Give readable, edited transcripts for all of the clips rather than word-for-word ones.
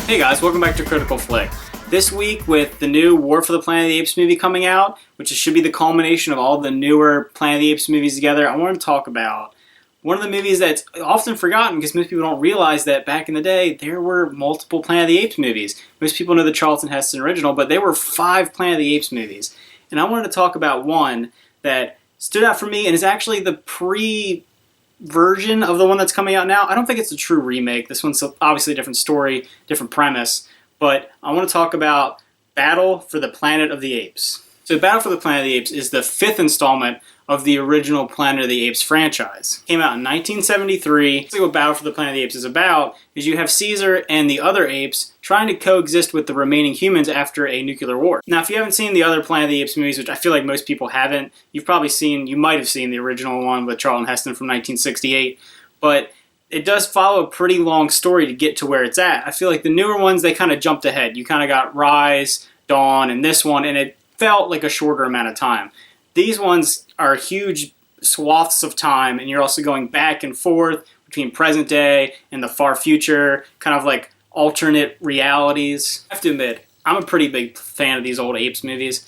Hey guys, welcome back to Critical Flick. This week with the new War for the Planet of the Apes movie coming out, which should be the culmination of all the newer Planet of the Apes movies together, I want to talk about one of the movies that's often forgotten because most people don't realize that back in the day there were multiple Planet of the Apes movies. Most people know the Charlton Heston original, but there were 5 Planet of the Apes movies. And I wanted to talk about one that stood out for me and is actually the version of the one that's coming out now. I don't think it's a true remake. This one's obviously a different story, different premise, but I want to talk about Battle for the Planet of the Apes. So Battle for the Planet of the Apes is the 5th installment of the original Planet of the Apes franchise. It came out in 1973. Basically what Battle for the Planet of the Apes is about is you have Caesar and the other apes trying to coexist with the remaining humans after a nuclear war. Now, if you haven't seen the other Planet of the Apes movies, which I feel like most people haven't, you might have seen the original one with Charlton Heston from 1968, but it does follow a pretty long story to get to where it's at. I feel like the newer ones, they kind of jumped ahead. You kind of got Rise, Dawn, and this one, and it felt like a shorter amount of time. These ones are huge swaths of time, and you're also going back and forth between present day and the far future, kind of like alternate realities. I have to admit, I'm a pretty big fan of these old Apes movies.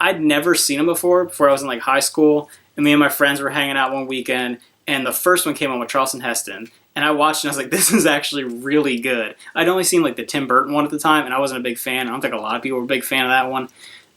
I'd never seen them before I was in like high school, and me and my friends were hanging out one weekend, and the first one came on with Charlton Heston, and I watched and I was like, this is actually really good. I'd only seen like the Tim Burton one at the time, and I wasn't a big fan. I don't think a lot of people were a big fan of that one.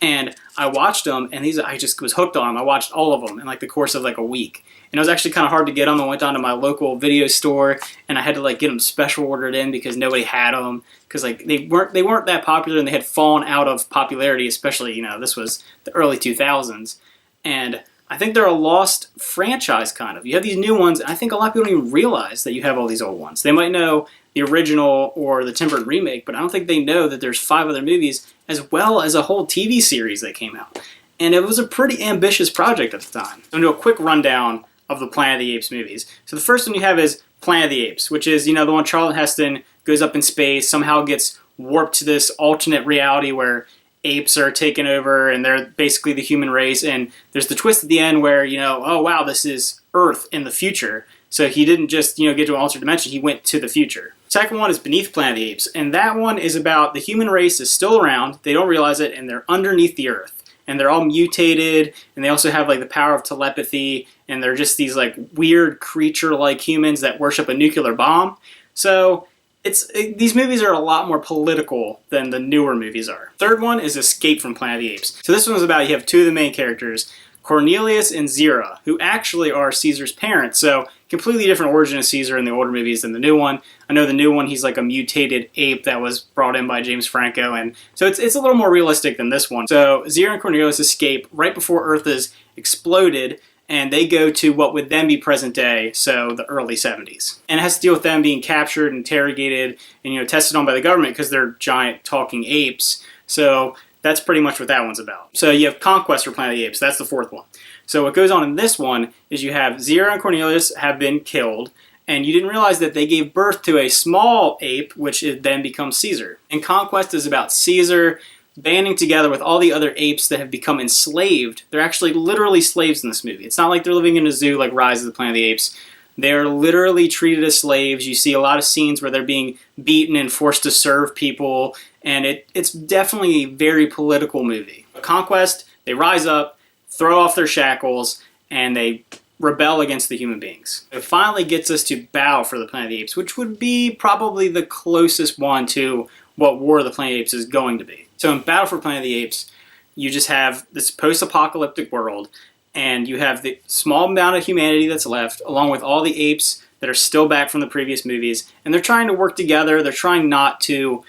And I watched them, and I just was hooked on them. I watched all of them in like the course of like a week. And it was actually kind of hard to get them. I went down to my local video store, and I had to like get them special ordered in because nobody had them. Because like they weren't that popular, and they had fallen out of popularity, especially, this was the early 2000s. And I think they're a lost franchise, kind of. You have these new ones, and I think a lot of people don't even realize that you have all these old ones. They might know the original or the Tim Burton remake, but I don't think they know that there's 5 other movies as well as a whole TV series that came out. And it was a pretty ambitious project at the time. So I'm going to do a quick rundown of the Planet of the Apes movies. So the first one you have is Planet of the Apes, which is, the one Charlton Heston goes up in space, somehow gets warped to this alternate reality where apes are taken over and they're basically the human race. And there's the twist at the end where, oh wow, this is Earth in the future. So he didn't just, get to an alternate dimension, he went to the future. Second one is Beneath Planet of the Apes, and that one is about the human race is still around, they don't realize it, and they're underneath the Earth. And they're all mutated, and they also have like the power of telepathy, and they're just these like weird creature-like humans that worship a nuclear bomb. So these movies are a lot more political than the newer movies are. Third one is Escape from Planet of the Apes. So this one is about, you have 2 of the main characters, Cornelius and Zira, who actually are Caesar's parents. So completely different origin of Caesar in the older movies than the new one. I know the new one, he's like a mutated ape that was brought in by James Franco, and so it's a little more realistic than this one. So Zira and Cornelius escape right before Earth is exploded, and they go to what would then be present day, so the early 70s. And it has to deal with them being captured, interrogated, and tested on by the government because they're giant talking apes. So that's pretty much what that one's about. So you have Conquest for Planet of the Apes. That's the 4th one. So what goes on in this one is you have Zira and Cornelius have been killed, and you didn't realize that they gave birth to a small ape, which then becomes Caesar. And Conquest is about Caesar banding together with all the other apes that have become enslaved. They're actually literally slaves in this movie. It's not like they're living in a zoo like Rise of the Planet of the Apes. They're literally treated as slaves. You see a lot of scenes where they're being beaten and forced to serve people, and it's definitely a very political movie. Conquest, they rise up, throw off their shackles, and they rebel against the human beings. It finally gets us to Battle for the Planet of the Apes, which would be probably the closest one to what War of the Planet of the Apes is going to be. So in Battle for Planet of the Apes, you just have this post-apocalyptic world, and you have the small amount of humanity that's left, along with all the apes that are still back from the previous movies, and they're trying to work together. They're trying not to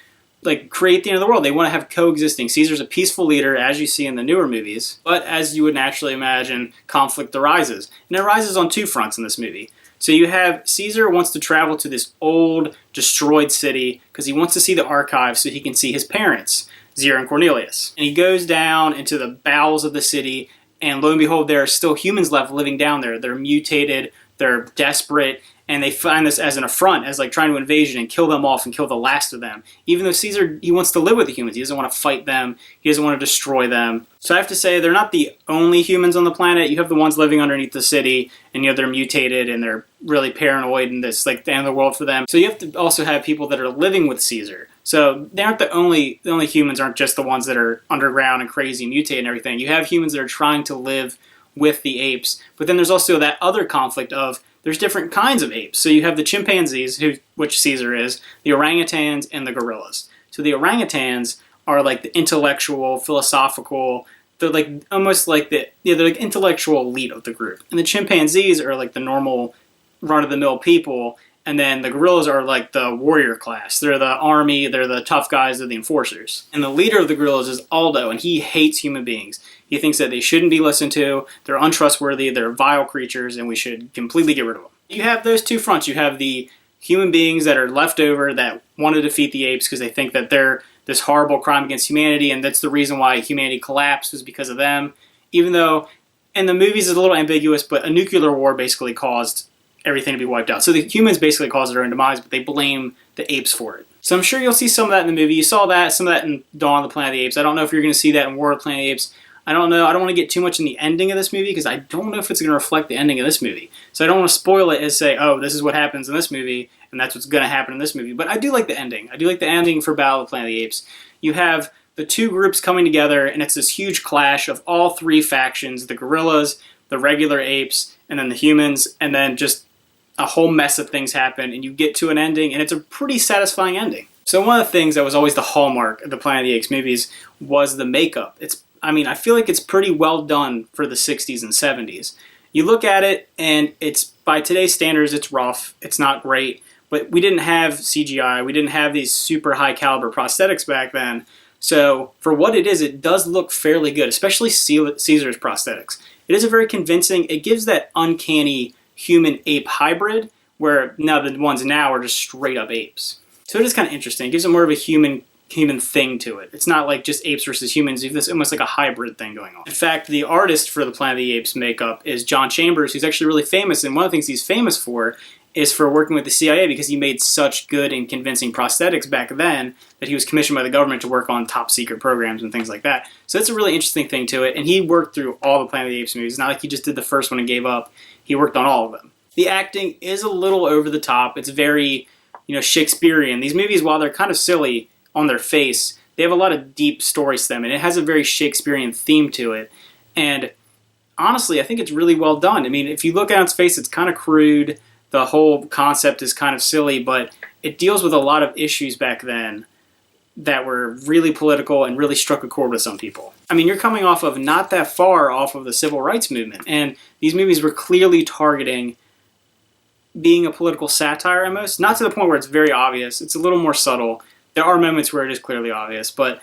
create the end of the world. They want to have coexisting. Caesar's a peaceful leader, as you see in the newer movies, but as you would naturally imagine, conflict arises. And it arises on 2 fronts in this movie. So you have Caesar wants to travel to this old, destroyed city because he wants to see the archives so he can see his parents, Zira and Cornelius. And he goes down into the bowels of the city, and lo and behold, there are still humans left living down there. They're mutated, they're desperate, and they find this as an affront, as like trying to invasion and kill them off and kill the last of them. Even though Caesar, he wants to live with the humans. He doesn't want to fight them. He doesn't want to destroy them. So I have to say, they're not the only humans on the planet. You have the ones living underneath the city, and they're mutated, and they're really paranoid, and this like the end of the world for them. So you have to also have people that are living with Caesar. So they aren't the only humans aren't just the ones that are underground and crazy, mutated and everything. You have humans that are trying to live with the apes, but then there's also that other conflict of there's different kinds of apes. So you have the chimpanzees, which Caesar is, the orangutans, and the gorillas. So the orangutans are like the intellectual, philosophical. They're like almost like they're like intellectual elite of the group, and the chimpanzees are like the normal, run-of-the-mill people. And then the gorillas are like the warrior class. They're the army, they're the tough guys, they're the enforcers. And the leader of the gorillas is Aldo, and he hates human beings. He thinks that they shouldn't be listened to, they're untrustworthy, they're vile creatures, and we should completely get rid of them. You have those two fronts. You have the human beings that are left over that want to defeat the apes because they think that they're this horrible crime against humanity, and that's the reason why humanity collapsed was because of them. Even though, in the movies it's a little ambiguous, but a nuclear war basically caused everything to be wiped out. So the humans basically caused their own demise, but they blame the apes for it. So I'm sure you'll see some of that in the movie. You saw that, some of that in Dawn of the Planet of the Apes. I don't know if you're going to see that in War of the Planet of the Apes. I don't know. I don't want to get too much in the ending of this movie because I don't know if it's going to reflect the ending of this movie. So I don't want to spoil it and say, oh, this is what happens in this movie, and that's what's going to happen in this movie. But I do like the ending. I do like the ending for Battle of the Planet of the Apes. You have the two groups coming together, and it's this huge clash of all three factions, the gorillas, the regular apes, and then the humans, and then just a whole mess of things happen, and you get to an ending, and it's a pretty satisfying ending. So one of the things that was always the hallmark of the Planet of the Apes movies was the makeup. I feel like it's pretty well done for the 60s and 70s. You look at it, and it's, by today's standards, it's rough, it's not great, but we didn't have CGI, we didn't have these super high caliber prosthetics back then, so for what it is, it does look fairly good, especially Caesar's prosthetics. It is a very convincing, it gives that uncanny human-ape hybrid, where now the ones now are just straight-up apes. So it is kind of interesting. It gives it more of a human thing to it. It's not like just apes versus humans. It's almost like a hybrid thing going on. In fact, the artist for the Planet of the Apes makeup is John Chambers, who's actually really famous, and one of the things he's famous for is for working with the CIA because he made such good and convincing prosthetics back then that he was commissioned by the government to work on top secret programs and things like that. So it's a really interesting thing to it, and he worked through all the Planet of the Apes movies. It's not like he just did the first one and gave up. He worked on all of them. The acting is a little over the top. It's very, Shakespearean. These movies, while they're kind of silly on their face, they have a lot of deep stories to them, and it has a very Shakespearean theme to it. And honestly, I think it's really well done. I mean, if you look at its face, it's kind of crude. The whole concept is kind of silly, but it deals with a lot of issues back then that were really political and really struck a chord with some people. I mean, you're coming off of not that far off of the civil rights movement, and these movies were clearly targeting being a political satire almost, not to the point where it's very obvious. It's a little more subtle. There are moments where it is clearly obvious, but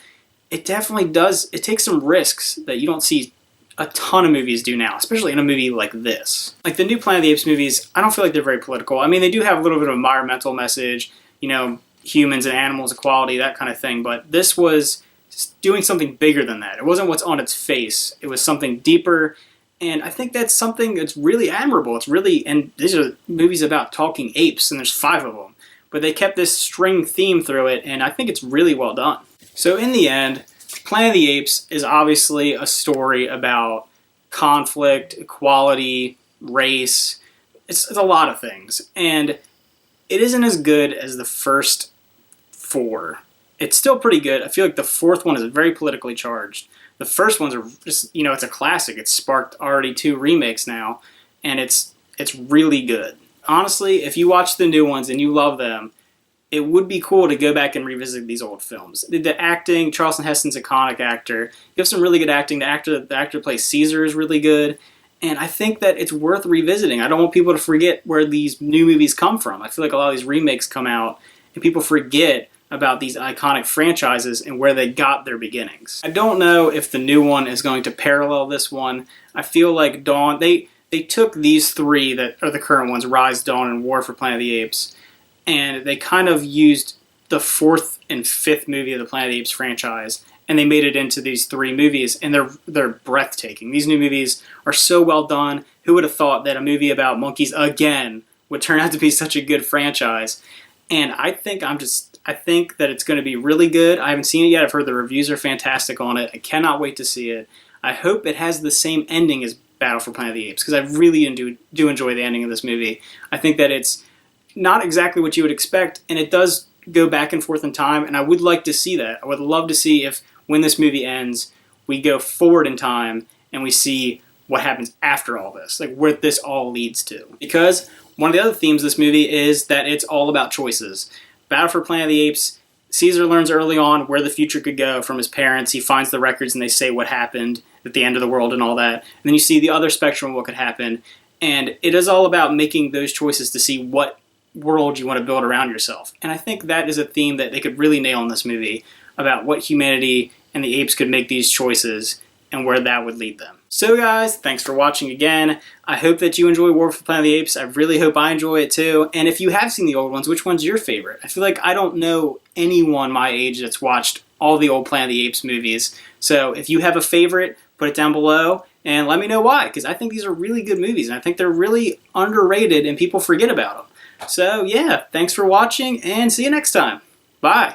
it definitely does, it takes some risks that you don't see a ton of movies do now, especially in a movie like this. Like the new Planet of the Apes movies, I don't feel like they're very political. I mean, they do have a little bit of an environmental message, humans and animals equality, that kind of thing, but this was doing something bigger than that. It wasn't what's on its face. It was something deeper, and I think that's something that's really admirable. It's really, and these are movies about talking apes, and there's 5 of them, but they kept this string theme through it, and I think it's really well done. So in the end, Planet of the Apes is obviously a story about conflict, equality, race. It's a lot of things. And it isn't as good as the first 4. It's still pretty good. I feel like the 4th one is very politically charged. The first ones are just, it's a classic. It's sparked already 2 remakes now, and it's really good. Honestly, if you watch the new ones and you love them, it would be cool to go back and revisit these old films. The acting, Charlton Heston's iconic actor. You have some really good acting. The actor that plays Caesar is really good. And I think that it's worth revisiting. I don't want people to forget where these new movies come from. I feel like a lot of these remakes come out and people forget about these iconic franchises and where they got their beginnings. I don't know if the new one is going to parallel this one. I feel like Dawn, they took these 3 that are the current ones, Rise, Dawn, and War for Planet of the Apes, and they kind of used the 4th and 5th movie of the Planet of the Apes franchise, and they made it into these 3 movies, and they're breathtaking. These new movies are so well done. Who would have thought that a movie about monkeys again would turn out to be such a good franchise? And I think that it's going to be really good. I haven't seen it yet. I've heard the reviews are fantastic on it. I cannot wait to see it. I hope it has the same ending as Battle for Planet of the Apes, because I really do enjoy the ending of this movie. I think that it's not exactly what you would expect, and it does go back and forth in time, and I would like to see that. I would love to see if, when this movie ends, we go forward in time and we see what happens after all this, like where this all leads to. Because one of the other themes of this movie is that it's all about choices. Battle for Planet of the Apes, Caesar learns early on where the future could go from his parents. He finds the records and they say what happened at the end of the world and all that. And then you see the other spectrum of what could happen. And it is all about making those choices to see what world you want to build around yourself. And I think that is a theme that they could really nail in this movie, about what humanity and the apes could make these choices and where that would lead them. So guys, thanks for watching again. I hope that you enjoy War for the Planet of the Apes. I really hope I enjoy it too. And if you have seen the old ones, which one's your favorite? I feel like I don't know anyone my age that's watched all the old Planet of the Apes movies. So if you have a favorite, put it down below and let me know why, because I think these are really good movies and I think they're really underrated and people forget about them. So yeah, thanks for watching and see you next time. Bye.